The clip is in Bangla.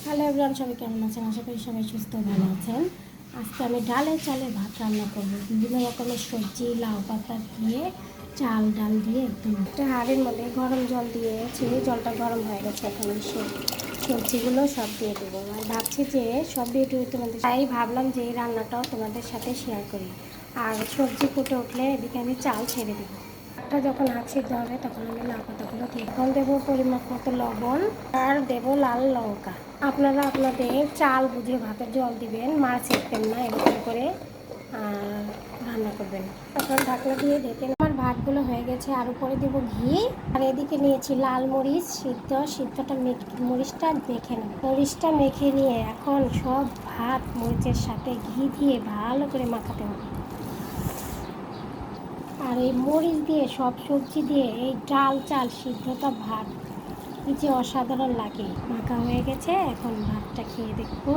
হ্যালো এভরিওয়ান, সবাই কেমন আছেন? আশা করি সবাই সুস্থ ভালো আছেন। আজকে আমি ডালে চালে ভাত রান্না করব। বিভিন্ন রকমের সবজি, লাউ পাতা দিয়ে, চাল ডাল দিয়ে একদম একটা হাঁড়ির মধ্যে গরম জল দিয়েছি। জলটা গরম হয়ে গেছে, এখন আমি সবজিগুলো সব দিয়ে দেবো। আর ভাবছি যে সব ভিডিও তোমাদের, তাই ভাবলাম যে এই রান্নাটাও তোমাদের সাথে শেয়ার করি। আর সবজি ফুটে উঠলে এদিকে আমি চাল ছেড়ে দেবো। যখন হাফ সিদ্ধ হবে তখন আমি লাউ পাতাগুলো দিয়ে এখন দেবো পরিমাপ মতো লবণ আর দেবো লাল লঙ্কা। আপনারা আপনাদের চাল বুঝে ভাতের জল দিবেন, মাছ ছেড়বেন না, এরকম করে রান্না করবেন। তখন ঢাকনা দিয়ে ঢেকে আমার ভাতগুলো হয়ে গেছে। আর উপরে দেবো ঘি। আর এদিকে নিয়েছি লাল মরিচ সিদ্ধটা মরিচটা মেখে নেব। মরিচটা মেখে নিয়ে এখন সব ভাত মরিচের সাথে ঘি দিয়ে ভালো করে মাখাতে হবে। আর এই মরিচ দিয়ে সব সবজি দিয়ে এই ডাল চাল সিদ্ধটা ভাত কি যে অসাধারণ লাগে। মাখা হয়ে গেছে, এখন ভাতটা খেয়ে দেখবো।